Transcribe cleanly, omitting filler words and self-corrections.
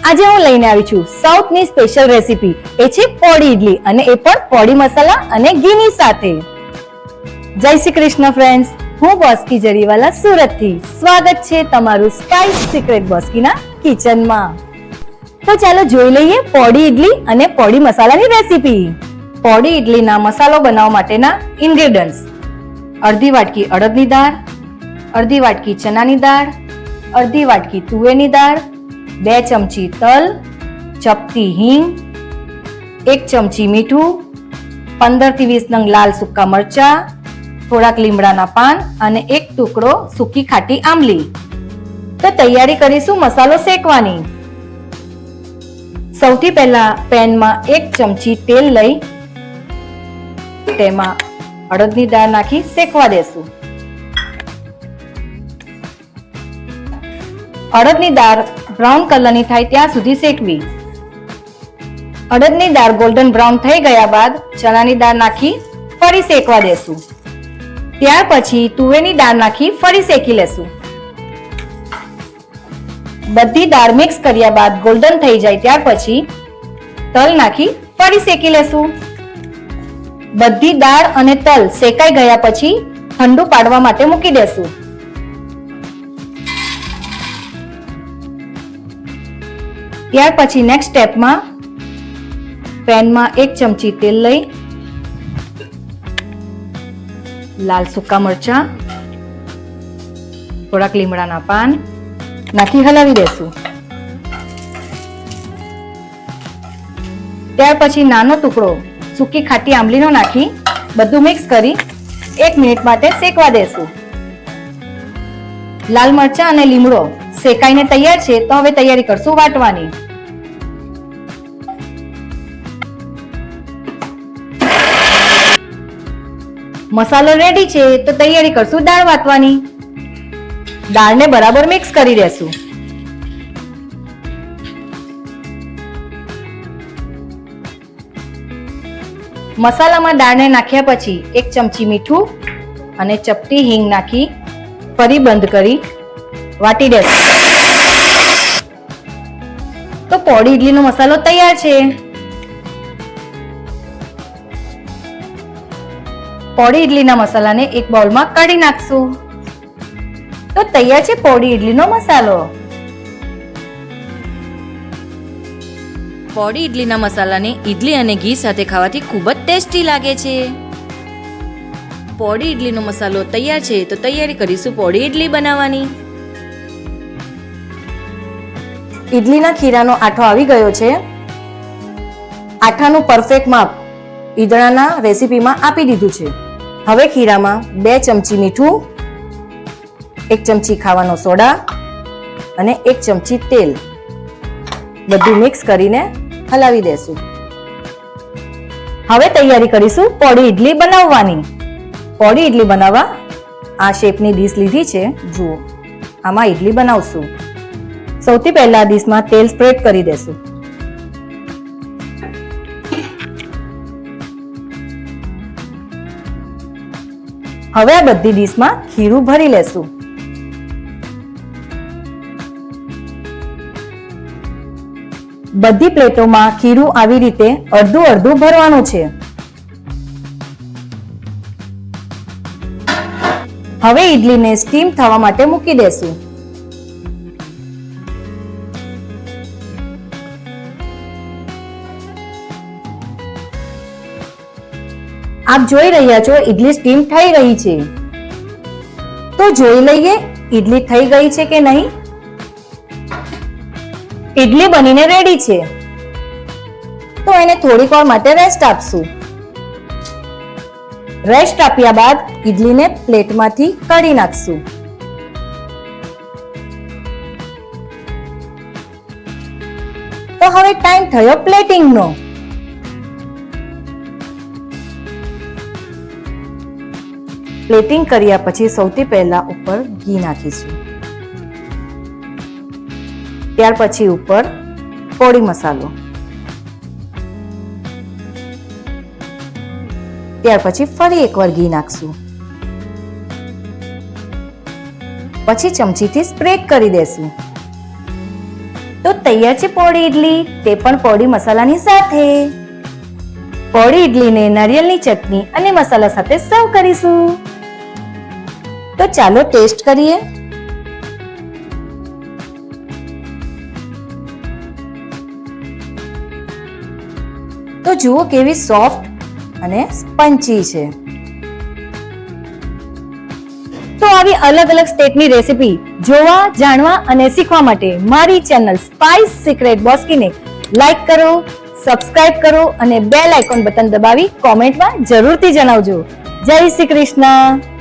આજે હું લઈને આવી છું સાઉથની સ્પેશિયલ રેસીપી, એ છે પોડી ઇડલી, અને એ પણ પોડી મસાલા અને ઘીની સાથે. જય શ્રી કૃષ્ણ ફ્રેન્ડ્સ, હું બોસ્કી જરીવાલા સુરતથી. સ્વાગત છે તમારું સ્પાઇસ સિક્રેટ બોસ્કીના કિચનમાં. તો ચાલો જોઈ લઈએ પોડી ઇડલી અને પોડી મસાલાની રેસીપી. પોડી ઇડલીના મસાલો બનાવવા માટેના ઇન્ગ્રેડિયન્ટ્સ: અડધી વાટકી અડદની દાળ, અડધી વાટકી ચણાની દાળ, અડધી વાટકી તુવેરની દાળ, 2 ચમચી તલ, ચપટી હિંગ, 1 ચમચી મીઠું, 15 થી 20 નંગ લાલ સૂકા મરચા, થોડાક લીમડાના પાન અને 1 ટુકડો સૂકી ખાટી આંબલી. તો તૈયારી કરીશું મસાલો શેકવાની. સૌથી પહેલા પેનમાં 1 ચમચી તેલ લઈ તેમાં અડદની દાળ નાખી શેકવા દેશું. અડદની દાળ બ્રાઉન કલરની થાય ત્યાં સુધી શેકવી. અડદની દાળ ગોલ્ડન બ્રાઉન થઈ ગયા બાદ ચણાની દાળ નાખી ફરી શેકવા દેશું. ત્યાર પછી તુવેરની દાળ નાખી ફરી શેકી લેશું. બધી દાળ મિક્સ કર્યા બાદ ગોલ્ડન થઈ જાય ત્યાર પછી તલ નાખી ફરી શેકી લેશું. બધી દાળ અને તલ શેકાઈ ગયા પછી ઠંડુ પાડવા માટે મૂકી દેશું. ત્યાર પછી નેક્સ્ટ સ્ટેપમાં પેનમાં 1 ચમચી તેલ લઈ લાલ સૂકા મરચા, થોડાક લીમડાના પાન નાખી હલાવી દેશું. ત્યાર પછી નાનો ટુકડો સૂકી ખાટી આંબલીનો નાખી બધું મિક્સ કરી 1 મિનિટ માટે શેકવા દેશું. લાલ મરચા અને લીમડો શેકાઈને તૈયાર છે. તો હવે તૈયારી કરશું વાટવાની. મસાલો રેડી છે તો તૈયારી કરશું દાળ વાટવાની. દાળને બરાબર મિક્સ કરી દેશું. મસાલામાં દાળને નાખ્યા પછી 1 ચમચી મીઠું અને ચપટી હિંગ નાખી ફરી બંધ કરી વાટી દેશું. તો પોડી ઇડલીનો મસાલો તૈયાર છે. પોડી ઇડલીના મસાલાને એક બાઉલમાં કાઢી નાખશું. તો તૈયાર છે પોડી ઇડલીનો મસાલો. પોડી ઇડલીના મસાલાને ઇડલી અને ઘી સાથે ખાવાથી ખૂબ જ ટેસ્ટી લાગે છે. પોડી ઇડલીનો મસાલો તૈયાર છે તો તૈયારી કરીશું પોડી ઇડલી બનાવવાની. ઇડલીના ખીરાનો આઠો આવી ગયો છે. આઠાનું પરફેક્ટ માપ ઈદળાના રેસીપીમાં આપી દીધું છે. હવે ખીરામાં 2 ચમચી મીઠું, 1 ચમચી ખાવાનો સોડા અને 1 ચમચી તેલ બધું મિક્સ કરીને હલાવી દેશું. હવે તૈયારી કરીશું પોડી ઇડલી બનાવવાની. પોડી ઇડલી બનાવવા આ શેપની ડીશ લીધી છે. જુઓ, આમાં ઇડલી બનાવશું. સૌથી પહેલા ડીશમાં તેલ સ્પ્રેડ કરી દેશું. હવે આ બધી ડીશમાં ખીરું ભરી લેશું. બધી પ્લેટોમાં ખીરું આવી રીતે અડધું અડધું ભરવાનું છે. હવે ઇડલીને સ્ટીમ થવા માટે મૂકી દેશું. આપ જોઈ રહ્યા છો ઇડલી સ્ટીમ થઈ રહી છે. તો જોઈ લઈએ ઇડલી થઈ ગઈ છે કે નહીં. ઇડલી બનીને રેડી છે. તો એને થોડીક વાર માટે રેસ્ટ આપશું. રેસ્ટ આપ્યા બાદ ઇડલીને પ્લેટમાંથી કાઢી નાખશું. તો હવે ટાઈમ થયો પ્લેટિંગનો. પ્લેટિંગ કર્યા પછી સૌથી પહેલા ઉપર ઘી નાખીશું. ત્યાર પછી ઉપર પોડી મસાલો, ત્યાર પછી ફરી એકવાર ઘી નાખશું. પછી ચમચીથી સ્પ્રેડ કરી દેશું. તો તૈયાર છે પોળી ઈડલી, તે પણ પોળી મસાલાની સાથે. પોળી ઈડલીને નારિયેળની ચટણી અને મસાલા સાથે સર્વ કરીશું. તો ચાલો ટેસ્ટ કરીએ. તો જુઓ કેવી સોફ્ટ અને સ્પંચી છે. તો આવી અલગ અલગ સ્ટેટની રેસીપી જોવા, જાણવા અને શીખવા માટે મારી ચેનલ સ્પાઇસ સિક્રેટ બોસ્કીને લાઈક કરો, સબસ્ક્રાઇબ કરો અને બેલ આઇકોન બટન દબાવી કોમેન્ટમાં જરૂરથી જણાવજો. જય શ્રી કૃષ્ણ.